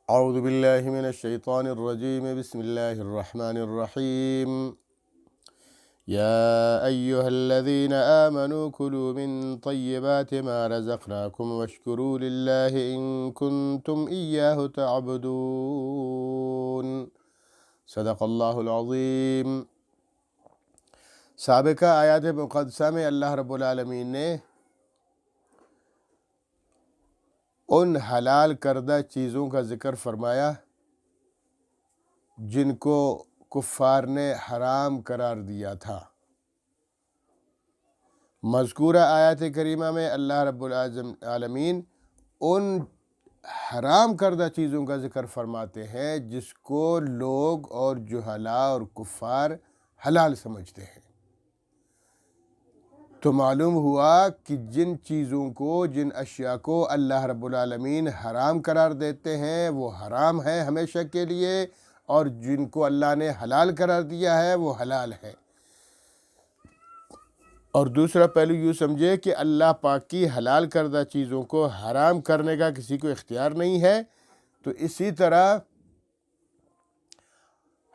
اعوذ باللہ من الشیطان الرجیم بسم اللہ الرحمن الرحیم یا ایہا الذین آمنوا کلوا من طیبات ما رزقناکم واشکروا للہ ان کنتم ایاہ تعبدون۔ صدق اللہ العظیم۔ سابقہ آیات مقدسہ میں اللہ رب العالمین نے ان حلال کردہ چیزوں کا ذکر فرمایا جن کو کفار نے حرام قرار دیا تھا۔ مذکورہ آیات کریمہ میں اللہ رب العالمین ان حرام کردہ چیزوں کا ذکر فرماتے ہیں جس کو لوگ اور جہلاء اور کفار حلال سمجھتے ہیں۔ تو معلوم ہوا کہ جن چیزوں کو، جن اشیاء کو اللہ رب العالمین حرام قرار دیتے ہیں وہ حرام ہیں ہمیشہ کے لیے، اور جن کو اللہ نے حلال قرار دیا ہے وہ حلال ہے۔ اور دوسرا پہلو یوں سمجھے کہ اللہ پاک کی حلال کردہ چیزوں کو حرام کرنے کا کسی کو اختیار نہیں ہے، تو اسی طرح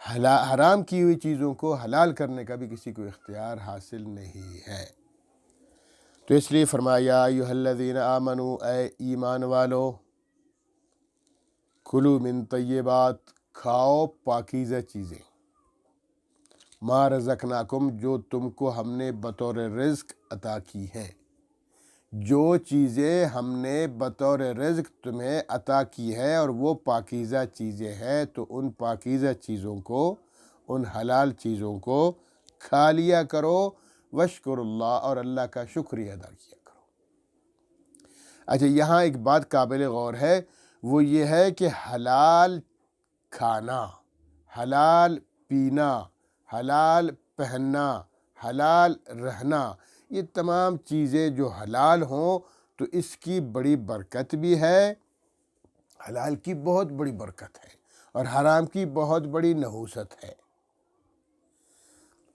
حرام کی ہوئی چیزوں کو حلال کرنے کا بھی کسی کو اختیار حاصل نہیں ہے۔ تو اس لیے فرمایا یا ایھا الذین آمنوا، اے ایمان والو، کلوا من طیبات، کھاؤ پاکیزہ چیزیں، ما رزقناکم، جو تم کو ہم نے بطور رزق عطا کی ہیں۔ جو چیزیں ہم نے بطور رزق تمہیں عطا کی ہے اور وہ پاکیزہ چیزیں ہیں، تو ان پاکیزہ چیزوں کو، ان حلال چیزوں کو کھا لیا کرو، واشکر اللہ، اور اللہ کا شکریہ ادا کیا کرو۔ اچھا، یہاں ایک بات قابل غور ہے، وہ یہ ہے کہ حلال کھانا، حلال پینا، حلال پہننا، حلال رہنا، یہ تمام چیزیں جو حلال ہوں تو اس کی بڑی برکت بھی ہے، حلال کی بہت بڑی برکت ہے، اور حرام کی بہت بڑی نحوست ہے۔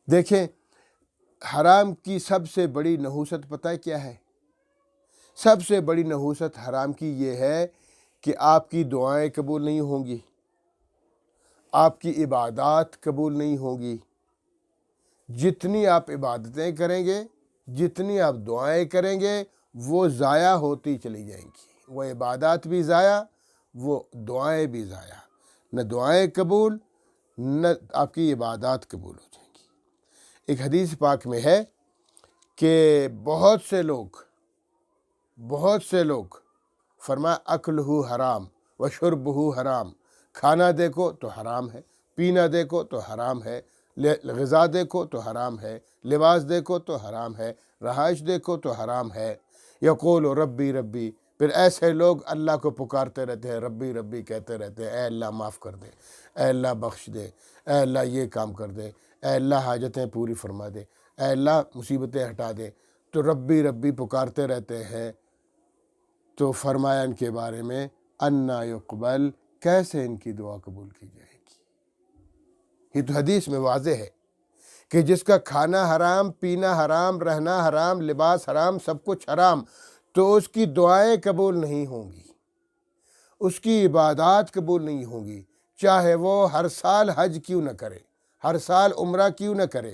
دیکھیں، حرام کی سب سے بڑی نحوست پتہ ہے کیا ہے؟ سب سے بڑی نحوست حرام کی یہ ہے کہ آپ کی دعائیں قبول نہیں ہوں گی، آپ کی عبادات قبول نہیں ہوں گی۔ جتنی آپ عبادتیں کریں گے، جتنی آپ دعائیں کریں گے، وہ ضائع ہوتی چلی جائیں گی۔ وہ عبادات بھی ضائع، وہ دعائیں بھی ضائع، نہ دعائیں قبول، نہ آپ کی عبادات قبول ہو جائیں گی۔ ایک حدیث پاک میں ہے کہ بہت سے لوگ فرمایا اکلہ حرام و شربہ حرام، کھانا دیکھو تو حرام ہے، پینا دیکھو تو حرام ہے، غذا دیکھو تو حرام ہے، لباس دیکھو تو حرام ہے، رہائش دیکھو تو حرام ہے۔ یقول ربی ربی، پھر ایسے لوگ اللہ کو پکارتے رہتے ہیں، ربی ربی کہتے رہتے ہیں، اے اللہ معاف کر دے، اے اللہ بخش دے، اے اللہ یہ کام کر دے، اے اللہ حاجتیں پوری فرما دے، اے اللہ مصیبتیں ہٹا دے۔ تو ربی ربی پکارتے رہتے ہیں، تو فرمایا ان کے بارے میں انا یقبل، کیسے ان کی دعا قبول کی جائے گی؟ یہ تو حدیث میں واضح ہے کہ جس کا کھانا حرام، پینا حرام، رہنا حرام، لباس حرام، سب کچھ حرام، تو اس کی دعائیں قبول نہیں ہوں گی، اس کی عبادات قبول نہیں ہوں گی، چاہے وہ ہر سال حج کیوں نہ کرے، ہر سال عمرہ کیوں نہ کرے،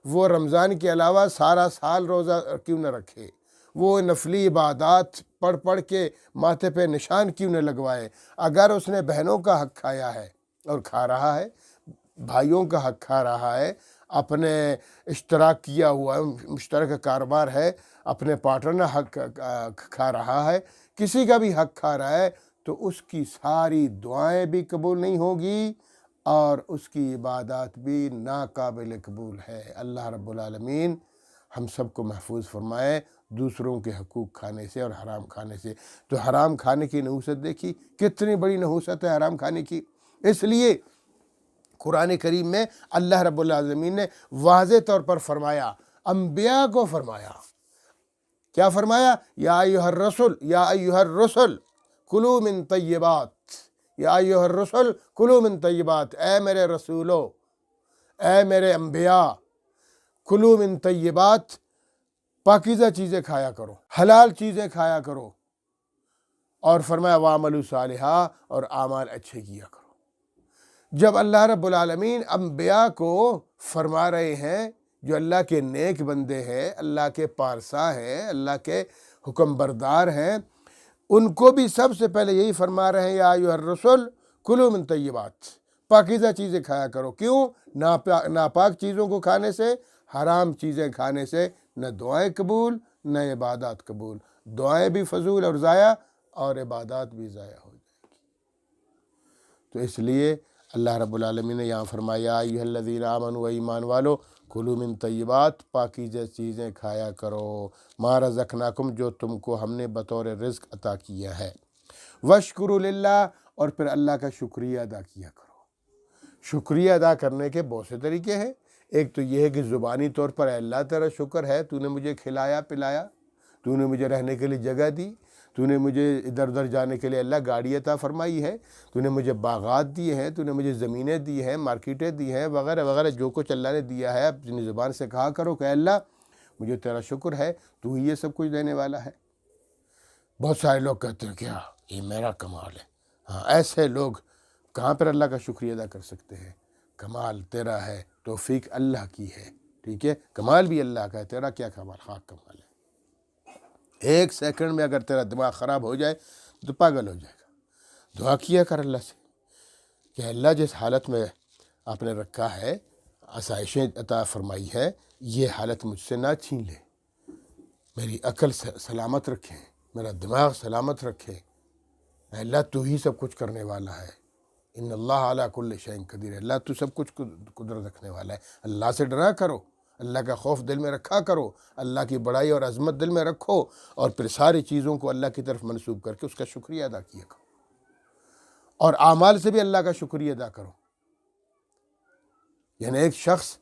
وہ رمضان کے علاوہ سارا سال روزہ کیوں نہ رکھے، وہ نفلی عبادات پڑھ کے ماتھے پہ نشان کیوں نہ لگوائے، اگر اس نے بہنوں کا حق کھایا ہے اور کھا رہا ہے، بھائیوں کا حق کھا رہا ہے، اپنے اشتراک کیا ہوا مشترکہ کاروبار ہے، اپنے پارٹنر حق کھا رہا ہے، کسی کا بھی حق کھا رہا ہے، تو اس کی ساری دعائیں بھی قبول نہیں ہوگی اور اس کی عبادات بھی ناقابل قبول ہے۔ اللہ رب العالمین ہم سب کو محفوظ فرمائے دوسروں کے حقوق کھانے سے اور حرام کھانے سے۔ تو حرام کھانے کی نحوست دیکھی، کتنی بڑی نحوست ہے حرام کھانے کی۔ اس لیے قرآن کریم میں اللہ رب العالمین نے واضح طور پر فرمایا، انبیاء کو فرمایا، کیا فرمایا؟ یا ایھا الرسل، یا ایھا الرسل کلوا من طیبات، یا ایھا الرسل کلوا من طیبات، اے میرے رسولو، اے میرے انبیاء، کلوا من طیبات، پاکیزہ چیزیں کھایا کرو، حلال چیزیں کھایا کرو، اور فرمایا وَعْمَلُوا صالحا، اور اعمال اچھے کیا کرو۔ جب اللہ رب العالمین انبیاء کو فرما رہے ہیں جو اللہ کے نیک بندے ہیں، اللہ کے پارسا ہیں، اللہ کے حکم بردار ہیں، ان کو بھی سب سے پہلے یہی فرما رہے ہیں یا ایھا الرسل کلوا من طیبات، پاکیزہ چیزیں کھایا کرو۔ کیوں؟ ناپاک چیزوں کو کھانے سے، حرام چیزیں کھانے سے نہ دعائیں قبول نہ عبادات قبول، دعائیں بھی فضول اور ضائع، اور عبادات بھی ضائع ہو جائیں گی۔ تو اس لیے اللہ رب العالمین نے یہاں فرمایا ایھا الذین آمنوا، ایمان والو، کلوا من طیبات، پاکیزہ چیزیں کھایا کرو، ما رزقناکم، جو تم کو ہم نے بطور رزق عطا کیا ہے، واشکروا للہ، اور پھر اللہ کا شکریہ ادا کیا کرو۔ شکریہ ادا کرنے کے بہت سے طریقے ہیں۔ ایک تو یہ ہے کہ زبانی طور پر اے اللہ تیرا شکر ہے، تو نے مجھے کھلایا پلایا، تو نے مجھے رہنے کے لیے جگہ دی، تو نے مجھے ادھر ادھر جانے کے لیے اللہ گاڑی عطا فرمائی ہے، تو نے مجھے باغات دیے ہیں، تو نے مجھے زمینیں دی ہیں، مارکیٹیں دی ہیں، وغیرہ وغیرہ، جو کچھ اللہ نے دیا ہے اپنی زبان سے کہا کرو کہ اے اللہ مجھے تیرا شکر ہے، تو ہی یہ سب کچھ دینے والا ہے۔ بہت سارے لوگ کہتے ہیں کیا یہ میرا کمال ہے۔ ہاں، ایسے لوگ کہاں پر اللہ کا شکریہ ادا کر سکتے ہیں؟ کمال تیرا ہے، توفیق اللہ کی ہے، ٹھیک ہے، کمال بھی اللہ کا ہے، تیرا کیا کمال، خاک کمال ہے۔ ایک سیکنڈ میں اگر تیرا دماغ خراب ہو جائے تو پاگل ہو جائے گا۔ دعا کیا کر اللہ سے کہ اللہ جس حالت میں آپ نے رکھا ہے، آسائشیں عطا فرمائی ہے، یہ حالت مجھ سے نہ چھین لے، میری عقل سلامت رکھے، میرا دماغ سلامت رکھے۔ اے اللہ تو ہی سب کچھ کرنے والا ہے، ان اللہ علی کل شیء قدیر، اللہ تو سب کچھ قدرت رکھنے والا ہے۔ اللہ سے ڈرا کرو، اللہ کا خوف دل میں رکھا کرو، اللہ کی بڑائی اور عظمت دل میں رکھو، اور پھر ساری چیزوں کو اللہ کی طرف منسوب کر کے اس کا شکریہ ادا کیا کرو، اور اعمال سے بھی اللہ کا شکریہ ادا کرو۔ یعنی ایک شخص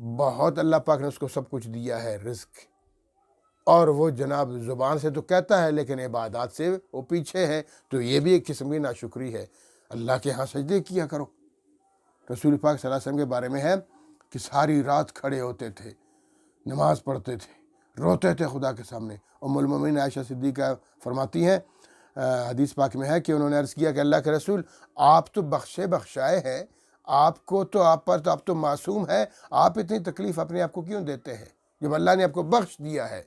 بہت اللہ پاک نے اس کو سب کچھ دیا ہے، رزق، اور وہ جناب زبان سے تو کہتا ہے لیکن عبادات سے وہ پیچھے ہے، تو یہ بھی ایک قسم کی ناشکری ہے۔ اللہ کے ہاں سجدے کیا کرو۔ رسول پاک صلی اللہ علیہ وسلم کے بارے میں ہے کہ ساری رات کھڑے ہوتے تھے، نماز پڑھتے تھے، روتے تھے خدا کے سامنے۔ ام المومنین عائشہ صدیقہ فرماتی ہیں، حدیث پاک میں ہے کہ انہوں نے عرض کیا کہ اللہ کے رسول، آپ تو بخشائے ہیں، آپ پر تو آپ تو معصوم ہے، آپ اتنی تکلیف اپنے آپ کو کیوں دیتے ہیں جب اللہ نے آپ کو بخش دیا ہے؟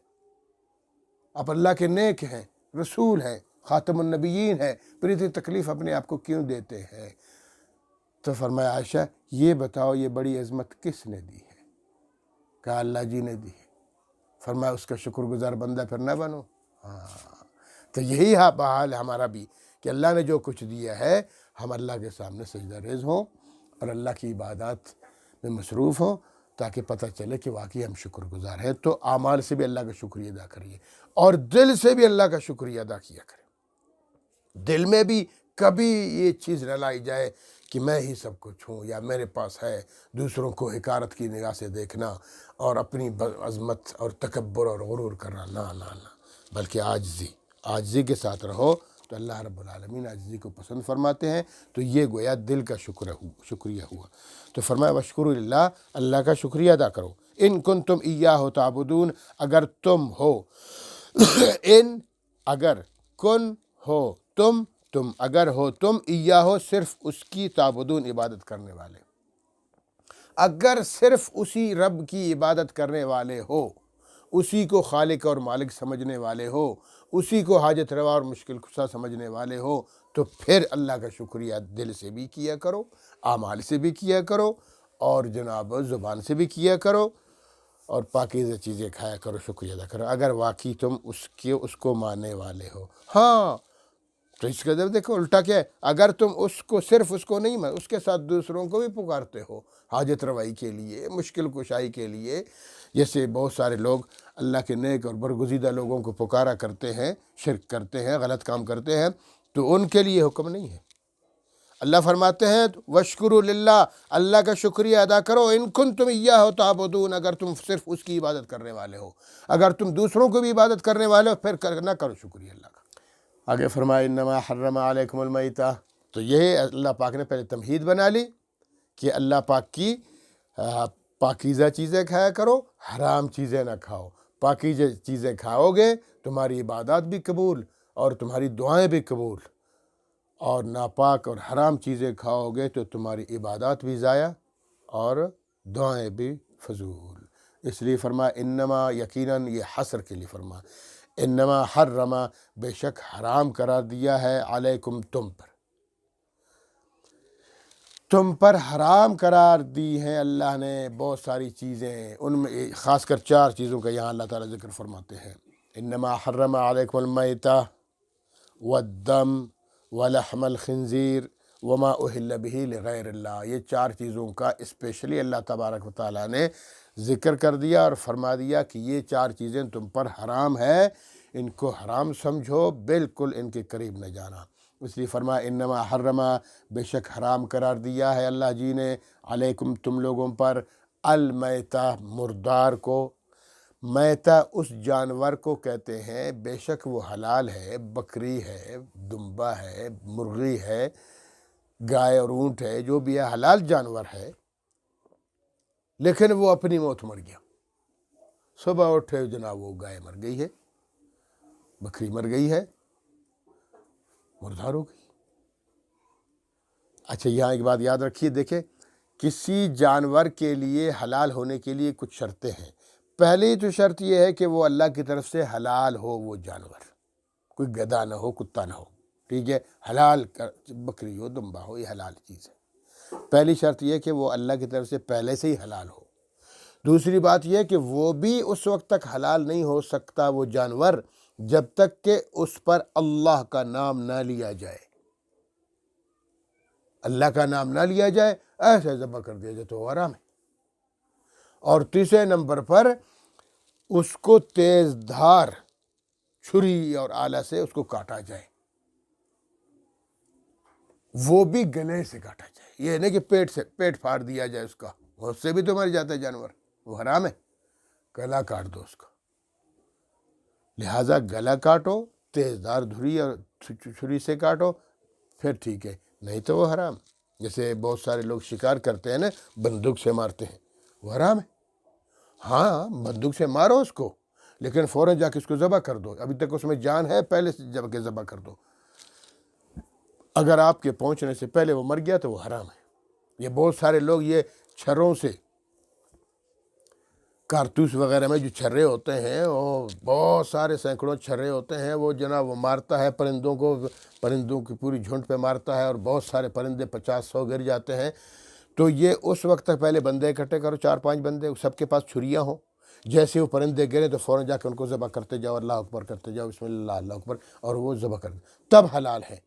آپ اللہ کے نیک ہیں، رسول ہیں، خاتم النبیین ہیں، پھر اتنی تکلیف اپنے آپ کو کیوں دیتے ہیں؟ تو فرمایا عائشہ یہ بتاؤ یہ بڑی عظمت کس نے دی ہے؟ کہا اللہ جی نے دی ہے۔ فرمایا اس کا شکر گزار بندہ پھر نہ بنو۔ تو یہی حال ہمارا بھی کہ اللہ نے جو کچھ دیا ہے ہم اللہ کے سامنے سجدہ ریز ہوں اور اللہ کی عبادات میں مصروف ہوں، تاکہ پتہ چلے کہ واقعی ہم شکر گزار ہیں۔ تو اعمال سے بھی اللہ کا شکریہ ادا کریے، اور دل سے بھی اللہ کا شکریہ ادا کیا کریں۔ دل میں بھی کبھی یہ چیز نہ لائی جائے کہ میں ہی سب کچھ ہوں یا میرے پاس ہے، دوسروں کو حقارت کی نگاہ سے دیکھنا اور اپنی عظمت اور تکبر اور غرور کرنا، نہ، بلکہ عاجزی کے ساتھ رہو، تو اللہ رب العالمین عاجزی کو پسند فرماتے ہیں۔ تو یہ گویا دل کا شکریہ ہوا۔ تو فرمایا واشکروا للہ، اللہ کا شکریہ ادا کرو، ان کنتم ایاہ تعبدون، اگر تم ہو اگر کن ہو تم اگر ہو تم ایاہ، صرف اس کی تعبدون، عبادت کرنے والے، اگر صرف اسی رب کی عبادت کرنے والے ہو، اسی کو خالق اور مالک سمجھنے والے ہو، اسی کو حاجت روا اور مشکل کشا سمجھنے والے ہو، تو پھر اللہ کا شکریہ دل سے بھی کیا کرو، اعمال سے بھی کیا کرو، اور جناب زبان سے بھی کیا کرو، اور پاکیزہ چیزیں کھایا کرو، شکریہ ادا کرو، اگر واقعی تم اس کو ماننے والے ہو۔ ہاں، تو اس کا جب دیکھو الٹا کیا ہے، اگر تم صرف اس کو نہیں اس کے ساتھ دوسروں کو بھی پکارتے ہو حاجت روائی کے لیے، مشکل کشائی کے لیے، جیسے بہت سارے لوگ اللہ کے نیک اور برگزیدہ لوگوں کو پکارا کرتے ہیں، شرک کرتے ہیں، غلط کام کرتے ہیں، تو ان کے لیے حکم نہیں ہے۔ اللہ فرماتے ہیں واشکروا للہ، اللہ کا شکریہ ادا کرو، ان کنتم ایاہ تعبدون، اگر تم صرف اس کی عبادت کرنے والے ہو۔ اگر تم دوسروں کو بھی عبادت کرنے والے ہو پھر نہ کرو شکریہ اللہ کا۔ آگے فرمایا انما حرم علیکم المیتہ، تو یہ اللہ پاک نے پہلے تمہید بنا لی کہ اللہ پاک کی پاکیزہ چیزیں کھایا کرو، حرام چیزیں نہ کھاؤ۔ پاکیزہ چیزیں کھاؤ گے تمہاری عبادات بھی قبول اور تمہاری دعائیں بھی قبول، اور ناپاک اور حرام چیزیں کھاؤ گے تو تمہاری عبادات بھی ضائع اور دعائیں بھی فضول۔ اس لیے فرما انما، یقیناً یہ حصر کے لیے فرما، انما حرما، بے شک حرام قرار دیا ہے، علیکم تم پر حرام قرار دی ہیں اللہ نے بہت ساری چیزیں، ان میں خاص کر 4 چیزوں کا یہاں اللہ تعالیٰ ذکر فرماتے ہیں۔ انما حرم علیکم المیتہ والدم ولحم الخنزیر وما اہل بہ لغیر اللہ، یہ 4 چیزوں کا اسپیشلی اللہ تبارک و تعالیٰ نے ذکر کر دیا اور فرما دیا کہ یہ 4 چیزیں تم پر حرام ہے، ان کو حرام سمجھو، بالکل ان کے قریب نہ جانا۔ اس لیے فرما انما حرما، بے شک حرام قرار دیا ہے اللہ جی نے، علیکم تم لوگوں پر، المیتہ مردار کو، میتہ اس جانور کو کہتے ہیں، بے شک وہ حلال ہے، بکری ہے، دمبا ہے، مرغی ہے، گائے اور اونٹ ہے، جو بھی ہے حلال جانور ہے، لیکن وہ اپنی موت مر گیا، صبح اٹھے جناب وہ گائے مر گئی ہے، بکری مر گئی ہے، مردار ہو گئی۔ اچھا یہاں ایک بات یاد رکھیے، دیکھیں کسی جانور کے لیے حلال ہونے کے لیے کچھ شرطیں ہیں۔ پہلی تو شرط یہ ہے کہ وہ اللہ کی طرف سے حلال ہو، وہ جانور کوئی گدھا نہ ہو، کتا نہ ہو، ٹھیک ہے، حلال بکری ہو، دمبا ہو، یہ حلال چیز ہے۔ پہلی شرط یہ کہ وہ اللہ کی طرف سے پہلے سے ہی حلال ہو۔ دوسری بات یہ کہ وہ بھی اس وقت تک حلال نہیں ہو سکتا وہ جانور جب تک کہ اس پر اللہ کا نام نہ لیا جائے، اللہ کا نام نہ لیا جائے، ایسے ذبح کر دیا جائے تو وہ حرام ہے۔ اور تیسرے نمبر پر اس کو تیز دھار چھری اور آلہ سے اس کو کاٹا جائے، وہ بھی گلے سے کاٹا جائے، یہ نہیں کہ پیٹ پھاڑ دیا جائے اس کا، اس سے بھی تو مر جاتا ہے جانور، وہ حرام ہے، گلا کاٹ دو اس کا۔ لہٰذا گلا کاٹو، تیز دھار دھری اور چھری سے کاٹو، پھر ٹھیک ہے، نہیں تو وہ حرام۔ جیسے بہت سارے لوگ شکار کرتے ہیں نا، بندوق سے مارتے ہیں، وہ حرام ہے۔ ہاں بندوق سے مارو اس کو، لیکن فوراً جا کے اس کو ذبح کر دو، ابھی تک اس میں جان ہے، پہلے سے جب کے ذبح کر دو۔ اگر آپ کے پہنچنے سے پہلے وہ مر گیا تو وہ حرام ہے۔ یہ بہت سارے لوگ یہ چھروں سے، کارتوس وغیرہ میں جو چھرے ہوتے ہیں، وہ بہت سارے سینکڑوں چھرے ہوتے ہیں، وہ جناب وہ مارتا ہے پرندوں کو، پرندوں کی پوری جھنڈ پہ مارتا ہے، اور بہت سارے پرندے 50-100 گر جاتے ہیں۔ تو یہ اس وقت تک پہلے بندے اکٹھے کرو، 4-5 بندے، سب کے پاس چھریاں ہوں، جیسے وہ پرندے گرے تو فوراً جا کے ان کو ذبح کرتے جاؤ، اللہ اکبر کرتے جاؤ، بسم اللہ اللہ اکبر، اور وہ ذبح کر تب حلال ہے۔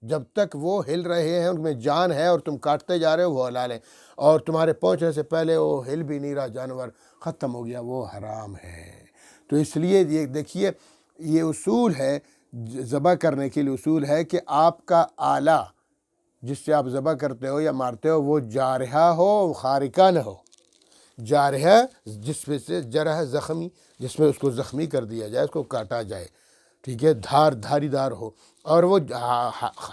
جب تک وہ ہل رہے ہیں، ان میں جان ہے اور تم کاٹتے جا رہے ہو، وہ حلال ہے، اور تمہارے پہنچنے سے پہلے وہ ہل بھی نہیں رہا، جانور ختم ہو گیا، وہ حرام ہے۔ تو اس لیے یہ دیکھیے، یہ اصول ہے ذبح کرنے کے لیے، اصول ہے کہ آپ کا آلہ جس سے آپ ذبح کرتے ہو یا مارتے ہو وہ جارحہ ہو، خارقہ نہ ہو۔ جارحہ جس میں سے جرح زخمی، جس میں اس کو زخمی کر دیا جائے، اس کو کاٹا جائے، ٹھیک ہے، دھاری دار ہو، اور وہ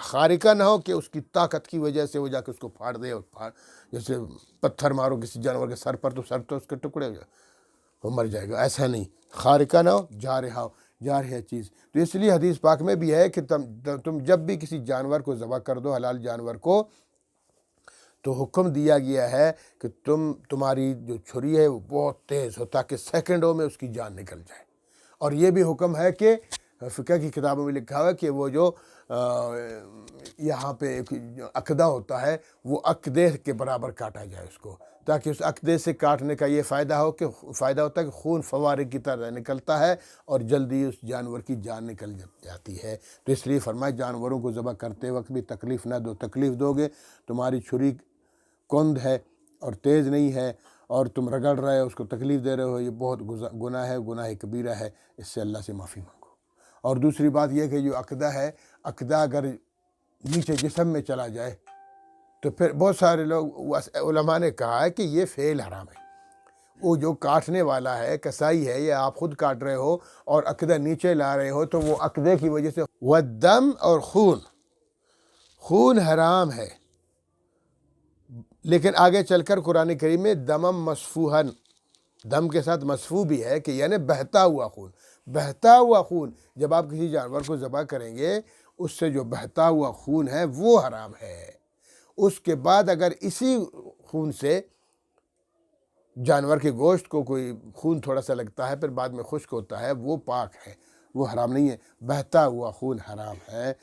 خارقہ نہ ہو کہ اس کی طاقت کی وجہ سے وہ جا کے اس کو پھاڑ دے، اور جیسے پتھر مارو کسی جانور کے سر پر تو سر تو اس کے ٹکڑے ہو جائے، وہ مر جائے گا، ایسا نہیں، خارقہ نہ ہو، جارحہ ہو، جارحہ چیز۔ تو اس لیے حدیث پاک میں بھی ہے کہ تم جب بھی کسی جانور کو ذبح کر دو، حلال جانور کو، تو حکم دیا گیا ہے کہ تمہاری جو چھری ہے وہ بہت تیز ہو، تاکہ سیکنڈوں میں اس کی جان نکل جائے۔ اور یہ بھی حکم ہے کہ فقہ کی کتابوں میں لکھا ہوا ہے کہ وہ جو یہاں پہ ایک عقدہ ہوتا ہے، وہ عقدے کے برابر کاٹا جائے اس کو، تاکہ اس عقدے سے کاٹنے کا یہ فائدہ ہوتا ہے کہ خون فوارے کی طرح نکلتا ہے اور جلدی اس جانور کی جان نکل جاتی ہے۔ تو اس لیے فرمایا جانوروں کو ذبح کرتے وقت بھی تکلیف نہ دو، تکلیف دو گے تمہاری چھری کند ہے اور تیز نہیں ہے، اور تم رگڑ رہے ہو، اس کو تکلیف دے رہے ہو، یہ بہت گناہ ہے، گناہ کبیرہ ہے، اس سے اللہ سے معافی مانگو۔ اور دوسری بات یہ کہ جو عقدہ ہے، عقدہ اگر نیچے جسم میں چلا جائے تو پھر بہت سارے لوگ، علماء نے کہا ہے کہ یہ فعل حرام ہے۔ وہ جو کاٹنے والا ہے، کسائی ہے، یا آپ خود کاٹ رہے ہو اور عقدہ نیچے لا رہے ہو، تو وہ عقدے کی وجہ سے والدم، اور خون حرام ہے۔ لیکن آگے چل کر قرآن کریم میں دمم مسفوحن، دم کے ساتھ مسفوح بھی ہے کہ یعنی بہتا ہوا خون، بہتا ہوا خون، جب آپ کسی جانور کو ذبح کریں گے اس سے جو بہتا ہوا خون ہے وہ حرام ہے۔ اس کے بعد اگر اسی خون سے جانور کے گوشت کو کوئی خون تھوڑا سا لگتا ہے پھر بعد میں خشک ہوتا ہے، وہ پاک ہے، وہ حرام نہیں ہے، بہتا ہوا خون حرام ہے۔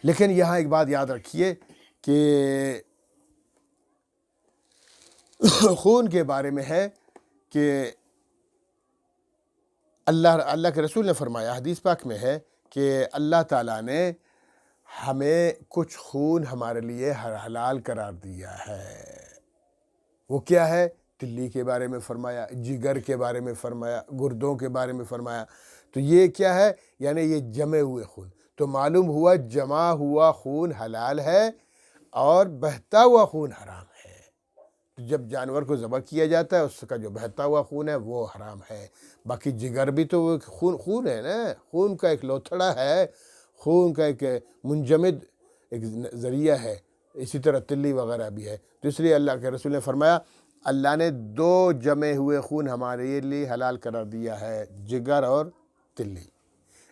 لیکن یہاں ایک بات یاد رکھیے کہ خون کے بارے میں ہے کہ اللہ کے رسول نے فرمایا، حدیث پاک میں ہے کہ اللہ تعالیٰ نے ہمیں کچھ خون ہمارے لیے حلال قرار دیا ہے۔ وہ کیا ہے؟ تلی کے بارے میں فرمایا، جگر کے بارے میں فرمایا، گردوں کے بارے میں فرمایا۔ تو یہ کیا ہے؟ یعنی یہ جمے ہوئے خون۔ تو معلوم ہوا جمع ہوا خون حلال ہے اور بہتا ہوا خون حرام ہے۔ تو جب جانور کو ذبح کیا جاتا ہے اس کا جو بہتا ہوا خون ہے وہ حرام ہے۔ باقی جگر بھی تو وہ خون ہے نا، خون کا ایک لوتھڑا ہے، خون کا ایک منجمد ایک ذریعہ ہے، اسی طرح تلی وغیرہ بھی ہے۔ تو اس لیے اللہ کے رسول نے فرمایا اللہ نے 2 جمے ہوئے خون ہمارے لیے حلال قرار دیا ہے، جگر اور تلی۔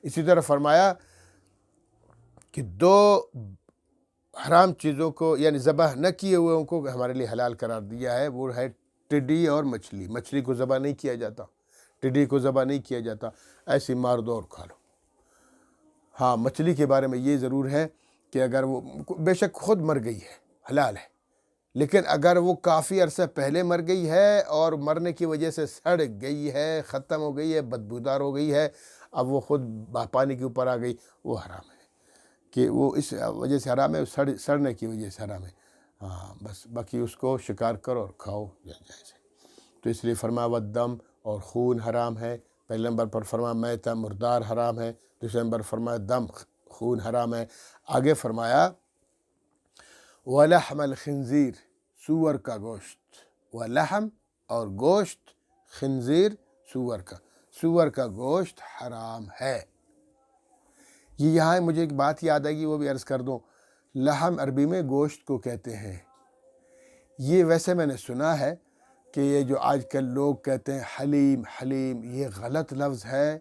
اسی طرح فرمایا کہ 2 حرام چیزوں کو یعنی ذبح نہ کیے ہوئے کو ہمارے لیے حلال قرار دیا ہے، وہ ہے ٹڈی اور مچھلی۔ مچھلی کو ذبح نہیں کیا جاتا، ٹڈی کو ذبح نہیں کیا جاتا، ایسی مار دو اور کھا لو۔ ہاں مچھلی کے بارے میں یہ ضرور ہے کہ اگر وہ بے شک خود مر گئی ہے حلال ہے، لیکن اگر وہ کافی عرصہ پہلے مر گئی ہے اور مرنے کی وجہ سے سڑ گئی ہے، ختم ہو گئی ہے، بدبودار ہو گئی ہے، اب وہ خود پانی کے اوپر آ گئی، وہ حرام ہے کہ وہ اس وجہ سے حرام ہے، سڑنے کی وجہ سے حرام ہے۔ ہاں بس باقی اس کو شکار کرو اور کھاؤ جائز ہے۔ تو اس لیے فرمایا والدم اور خون حرام ہے۔ پہلے نمبر پر فرمایا میتہ مردار حرام ہے، دوسرے نمبر فرمایا دم خون حرام ہے۔ آگے فرمایا وَلَحْمَ الْخِنْزِيرِ سور کا گوشت، ولحم اور گوشت، خنزیر سور کا گوشت حرام ہے۔ یہ یہاں مجھے ایک بات یاد آئے گی، وہ بھی عرض کر دوں۔ لحم عربی میں گوشت کو کہتے ہیں۔ یہ ویسے میں نے سنا ہے کہ یہ جو آج کل لوگ کہتے ہیں حلیم، یہ غلط لفظ ہے،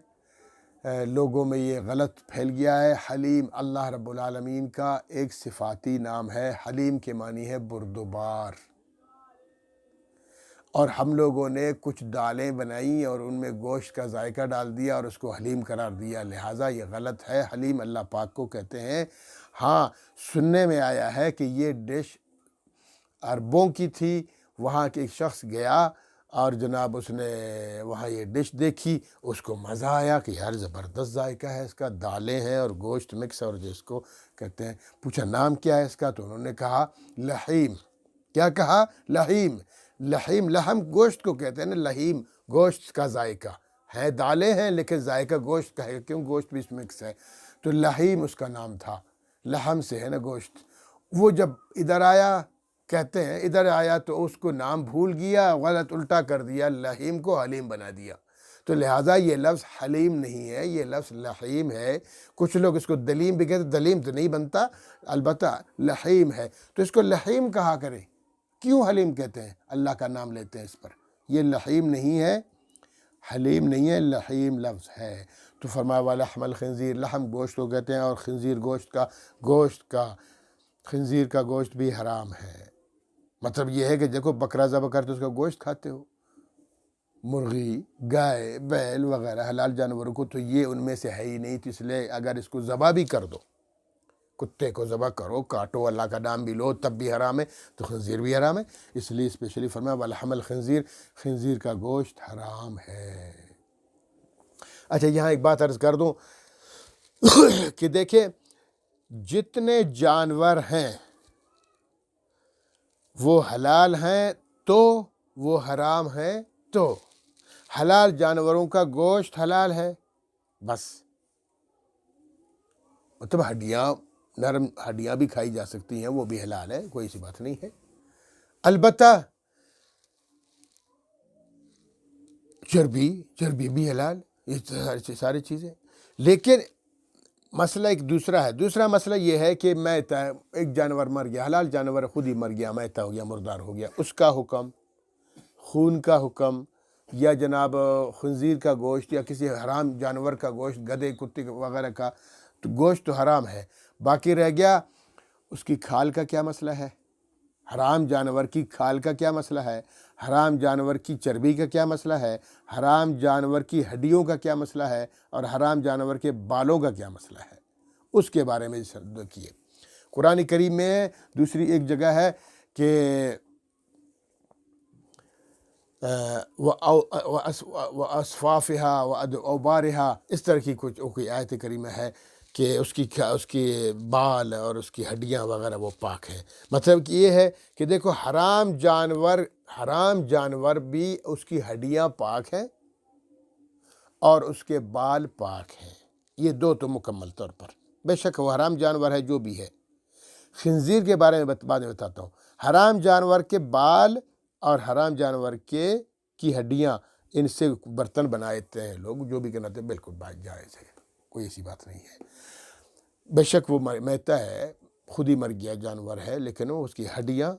لوگوں میں یہ غلط پھیل گیا ہے۔ حلیم اللہ رب العالمین کا ایک صفاتی نام ہے۔ حلیم کے معنی ہے بردبار، اور ہم لوگوں نے کچھ دالیں بنائیں اور ان میں گوشت کا ذائقہ ڈال دیا اور اس کو حلیم قرار دیا، لہٰذا یہ غلط ہے۔ حلیم اللہ پاک کو کہتے ہیں۔ ہاں سننے میں آیا ہے کہ یہ ڈش عربوں کی تھی، وہاں کے ایک شخص گیا اور جناب اس نے وہاں یہ ڈش دیکھی، اس کو مزہ آیا کہ یار زبردست ذائقہ ہے اس کا، دالیں ہیں اور گوشت مکس اور جس کو کہتے ہیں۔ پوچھا نام کیا ہے اس کا؟ تو انہوں نے کہا لحیم۔ کیا کہا؟ لحیم۔ لحم گوشت کو کہتے ہیں نا، لحیم گوشت کا ذائقہ ہے، دالیں ہیں لیکن ذائقہ گوشت کا ہے، کیوں غوشت بھی اس مکس ہے، تو لحیم اس کا نام تھا، لحم سے ہے نا گوشت۔ وہ جب ادھر آیا، کہتے ہیں ادھر آیا تو اس کو نام بھول گیا، غلط الٹا کر دیا، لحیم کو حلیم بنا دیا۔ تو لہٰذا یہ لفظ حلیم نہیں ہے، یہ لفظ لحیم ہے۔ کچھ لوگ اس کو دلیم بھی کہتے ہیں، دلیم تو نہیں بنتا، البتہ لحیم ہے، تو اس کو لحیم کہا کریں۔ کیوں حلیم کہتے ہیں؟ اللہ کا نام لیتے ہیں اس پر۔ یہ لحیم نہیں ہے، حلیم نہیں ہے، لحیم لفظ ہے۔ تو فرمایا وَلَحْمَ الْخِنْزِيرِ، لحم گوشت کو کہتے ہیں، اور خنزیر گوشت کا خنزیر کا گوشت بھی حرام ہے۔ مطلب یہ ہے کہ دیکھو بکرا ذبح کرتے اس کا گوشت کھاتے ہو، مرغی، گائے، بیل وغیرہ حلال جانوروں کو، تو یہ ان میں سے ہے ہی نہیں، تو اس لیے اگر اس کو ذبح بھی کر دو، کتے کو ذبح کرو، کاٹو، اللہ کا نام بھی لو، تب بھی حرام ہے، تو خنزیر بھی حرام ہے۔ اس لیے اسپیشلی فرمایا وَلَحْمَ الْخِنْزِيرِ، خنزیر کا گوشت حرام ہے۔ اچھا یہاں ایک بات عرض کر دوں کہ دیکھیں جتنے جانور ہیں وہ حلال ہیں تو وہ حرام ہیں تو، حلال جانوروں کا گوشت حلال ہے بس، مطلب ہڈیاں، نرم ہڈیاں بھی کھائی جا سکتی ہیں، وہ بھی حلال ہے، کوئی سی بات نہیں ہے۔ البتہ چربی بھی حلال، یہ ساری چیزیں۔ لیکن مسئلہ ایک دوسرا ہے۔ دوسرا مسئلہ یہ ہے کہ میتہ، ایک جانور مر گیا، حلال جانور خود ہی مر گیا، میتہ ہو گیا، مردار ہو گیا، اس کا حکم، خون کا حکم، یا جناب خنزیر کا گوشت یا کسی حرام جانور کا گوشت، گدھے کتے وغیرہ کا تو گوشت تو حرام ہے۔ باقی رہ گیا اس کی کھال کا کیا مسئلہ ہے، حرام جانور کی کھال کا کیا مسئلہ ہے، حرام جانور کی چربی کا کیا مسئلہ ہے، حرام جانور کی ہڈیوں کا کیا مسئلہ ہے، اور حرام جانور کے بالوں کا کیا مسئلہ ہے، اس کے بارے میں کیے۔ قرآن کریم میں دوسری ایک جگہ ہے کہ وَأَصْفَافِهَا وَأَوْبَارِهَا، اس طرح کی کوئی آیت کریمہ ہے کہ اس کی بال اور اس کی ہڈیاں وغیرہ وہ پاک ہیں۔ مطلب کہ یہ ہے کہ دیکھو حرام جانور بھی اس کی ہڈیاں پاک ہیں اور اس کے بال پاک ہیں، یہ دو تو مکمل طور پر، بے شک وہ حرام جانور ہے جو بھی ہے۔ خنزیر کے بارے میں بعد میں بتاتا ہوں۔ حرام جانور کے بال اور حرام جانور کی ہڈیاں، ان سے برتن بناتے ہیں لوگ، جو بھی بناتے ہیں، بالکل جائز ہے، کوئی ایسی بات نہیں ہے۔ بے شک وہ میتا ہے، خود ہی مر گیا جانور ہے، لیکن وہ اس کی ہڈیاں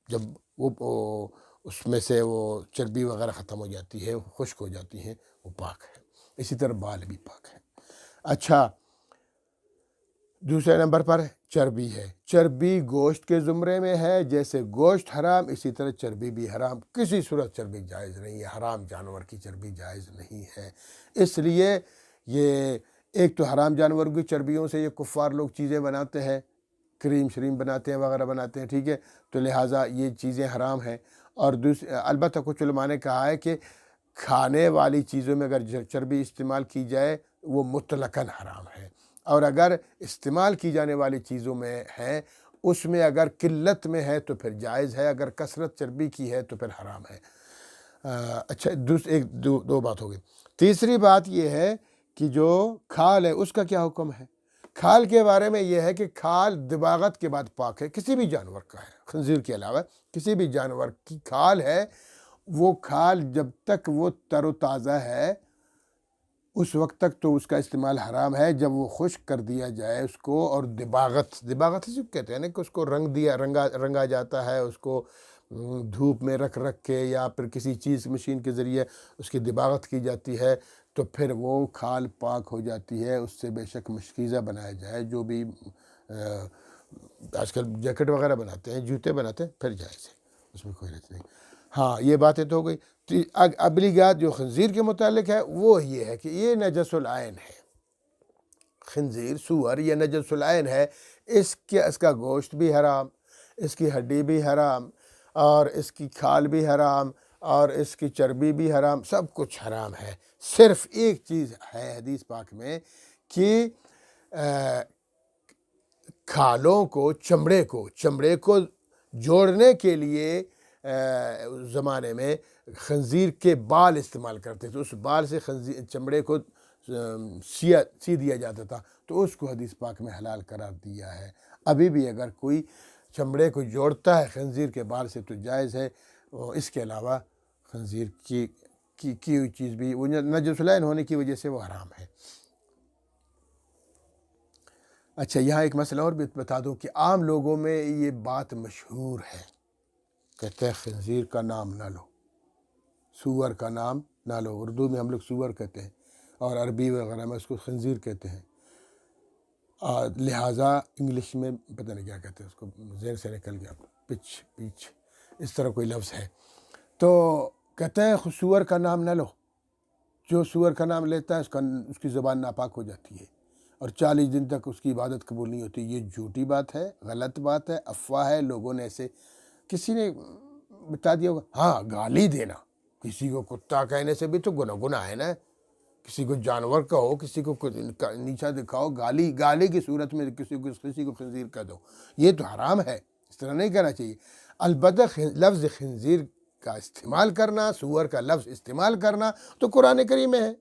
جب وہ اس میں سے وہ چربی وغیرہ ختم ہو جاتی ہے، خشک ہو جاتی ہیں، وہ پاک ہے۔ اسی طرح بال بھی پاک ہے۔ اچھا، دوسرے نمبر پر چربی ہے۔ چربی گوشت کے زمرے میں ہے، جیسے گوشت حرام اسی طرح چربی بھی حرام، کسی صورت چربی جائز نہیں ہے، حرام جانور کی چربی جائز نہیں ہے۔ اس لیے یہ ایک تو حرام جانور کی چربیوں سے یہ کفار لوگ چیزیں بناتے ہیں، کریم شریم بناتے ہیں وغیرہ بناتے ہیں، ٹھیک ہے، تو لہٰذا یہ چیزیں حرام ہیں۔ اور البتہ کچھ علماء نے کہا ہے کہ کھانے والی چیزوں میں اگر چربی استعمال کی جائے وہ مطلقاً حرام ہے، اور اگر استعمال کی جانے والی چیزوں میں ہے، اس میں اگر قلت میں ہے تو پھر جائز ہے، اگر کثرت چربی کی ہے تو پھر حرام ہے۔ اچھا، دو بات ہو گئی۔ تیسری بات یہ ہے کہ جو کھال ہے اس کا کیا حکم ہے؟ کھال کے بارے میں یہ ہے کہ کھال دباغت کے بعد پاک ہے، کسی بھی جانور کا ہے، خنزیر کے علاوہ کسی بھی جانور کی کھال ہے، وہ کھال جب تک وہ تر و تازہ ہے اس وقت تک تو اس کا استعمال حرام ہے۔ جب وہ خشک کر دیا جائے اس کو، اور دباغت سے کہتے ہیں نا کہ اس کو رنگا جاتا ہے، اس کو دھوپ میں رکھ کے یا پھر کسی چیز مشین کے ذریعے اس کی دباغت کی جاتی ہے، تو پھر وہ کھال پاک ہو جاتی ہے۔ اس سے بے شک مشکیزہ بنایا جائے، جو بھی آج کل جیکٹ وغیرہ بناتے ہیں، جوتے بناتے ہیں، پھر جائز ہے، اس میں کوئی رت نہیں۔ ہاں، یہ باتیں تو ہو گئی۔ اگلی بات جو خنزیر کے متعلق ہے وہ یہ ہے کہ یہ نجس العین ہے، خنزیر سور یہ نجس العین ہے، اس کا گوشت بھی حرام، اس کی ہڈی بھی حرام، اور اس کی کھال بھی حرام، اور اس کی چربی بھی حرام، سب کچھ حرام ہے۔ صرف ایک چیز ہے حدیث پاک میں کہ کھالوں کو، چمڑے کو جوڑنے کے لیے زمانے میں خنزیر کے بال استعمال کرتے تھے، اس بال سے چمڑے کو سی دیا جاتا تھا، تو اس کو حدیث پاک میں حلال قرار دیا ہے۔ ابھی بھی اگر کوئی چمڑے کو جوڑتا ہے خنزیر کے بال سے تو جائز ہے، اس کے علاوہ خنزیر کی ہوئی چیز بھی وہ نجس العین ہونے کی وجہ سے وہ حرام ہے۔ اچھا، یہاں ایک مسئلہ اور بھی بتا دوں کہ عام لوگوں میں یہ بات مشہور ہے، کہتے ہیں خنزیر کا نام نہ لو، سور کا نام نہ لو۔ اردو میں ہم لوگ سور کہتے ہیں، اور عربی وغیرہ میں اس کو خنزیر کہتے ہیں، لہٰذا انگلش میں پتہ نہیں کیا کہتے ہیں، اس کو ذہن سے نکل گیا، پیچ اس طرح کوئی لفظ ہے، تو کہتے ہیں سور کا نام نہ لو۔ جو سور کا نام لیتا ہے اس کی زبان ناپاک ہو جاتی ہے، اور 40 دن تک اس کی عبادت قبول نہیں ہوتی۔ یہ جھوٹی بات ہے، غلط بات ہے، افواہ ہے، لوگوں نے ایسے کسی نے بتا دیا ہوگا۔ ہاں، گالی دینا، کسی کو کتا کہنے سے بھی تو گناہ ہے نا، کسی کو جانور کہو، کسی کو نیچا دکھاؤ، گالی کی صورت میں کسی کو خنزیر کہہ دو، یہ تو حرام ہے، اس طرح نہیں کرنا چاہیے۔ البتہ لفظ خنزیر کا استعمال کرنا، سور کا لفظ استعمال کرنا تو قرآن کریم میں ہے،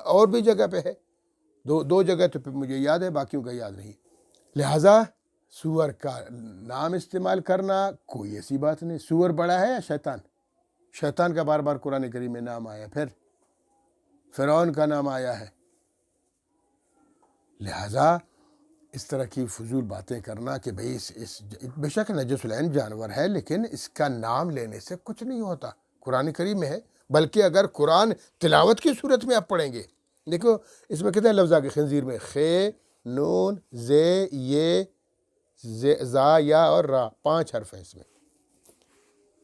اور بھی جگہ پہ ہے، دو جگہ تو مجھے یاد ہے، باقیوں کا یاد نہیں۔ لہٰذا سور کا نام استعمال کرنا کوئی ایسی بات نہیں۔ سور بڑا ہے یا شیطان کا بار بار قرآن کریم میں نام آیا، پھر فرعون کا نام آیا ہے۔ لہٰذا اس طرح کی فضول باتیں کرنا کہ بھئی بے شک نجس العین جانور ہے، لیکن اس کا نام لینے سے کچھ نہیں ہوتا، قرآن کریم میں ہے، بلکہ اگر قرآن تلاوت کی صورت میں آپ پڑھیں گے، دیکھو اس میں کتنے لفظ آ گئے خنزیر میں، خے، نون، زے، یہ، زا، یا اور را، 5 حرف ہیں اس میں،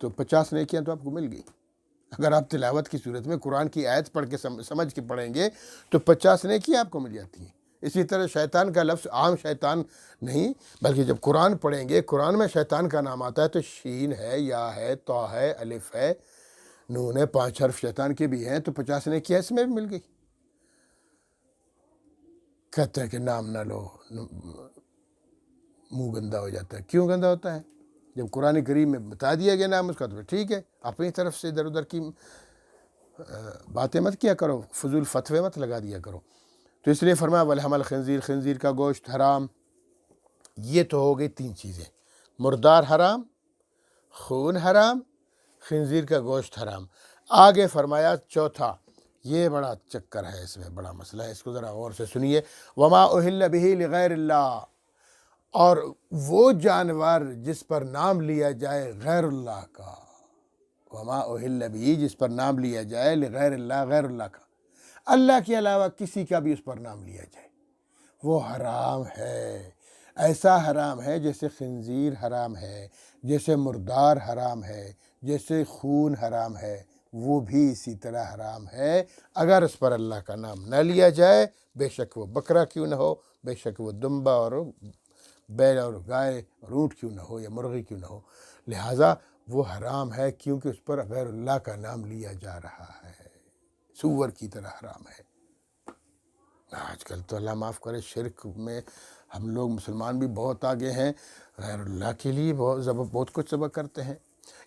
تو 50 نیکیاں تو آپ کو مل گئی۔ اگر آپ تلاوت کی صورت میں قرآن کی آیت پڑھ کے سمجھ کے پڑھیں گے تو 50 نیکیاں آپ کو مل جاتی ہیں۔ اسی طرح شیطان کا لفظ عام شیطان نہیں، بلکہ جب قرآن پڑھیں گے، قرآن میں شیطان کا نام آتا ہے تو شین ہے، یا ہے، تو ہے، الف ہے، نون ہے، 5 حرف شیطان کے بھی ہیں، تو 50 نیکیاں اس میں بھی مل گئی۔ کہتے ہیں کہ نام نہ لو، منہ گندا ہو جاتا ہے۔ کیوں گندا ہوتا ہے؟ جب قرآن کریم میں بتا دیا گیا نام اس کا، تو ٹھیک ہے، اپنی طرف سے ادھر ادھر کی باتیں مت کیا کرو، فضول فتوے مت لگا دیا کرو۔ تو اس لیے فرمایا ولحم الخنزیر، خنزیر کا گوشت حرام۔ یہ تو ہو گئی 3 چیزیں، مردار حرام، خون حرام، خنزیر کا گوشت حرام۔ آگے فرمایا چوتھا، یہ بڑا چکر ہے، اس میں بڑا مسئلہ ہے، اس کو ذرا غور سے سنیے۔ وما اہل بہ لغیر اللہ، اور وہ جانور جس پر نام لیا جائے غیر اللہ کا، وما اہل بہ، جس پر نام لیا جائے لغیر اللہ، غیر اللہ کا، اللہ کے علاوہ کسی کا بھی اس پر نام لیا جائے، وہ حرام ہے۔ ایسا حرام ہے جیسے خنزیر حرام ہے، جیسے مردار حرام ہے، جیسے خون حرام ہے، وہ بھی اسی طرح حرام ہے اگر اس پر اللہ کا نام نہ لیا جائے، بے شک وہ بکرا کیوں نہ ہو، بے شک وہ دمبا اور بیل اور گائے اور اونٹ کیوں نہ ہو، یا مرغی کیوں نہ ہو، لہٰذا وہ حرام ہے کیونکہ اس پر غیر اللہ کا نام لیا جا رہا ہے، سور کی طرح حرام ہے۔ آج کل تو اللہ معاف کرے، شرک میں ہم لوگ مسلمان بھی بہت آگے ہیں، غیر اللہ کے لیے بہت کچھ ذبح کرتے ہیں۔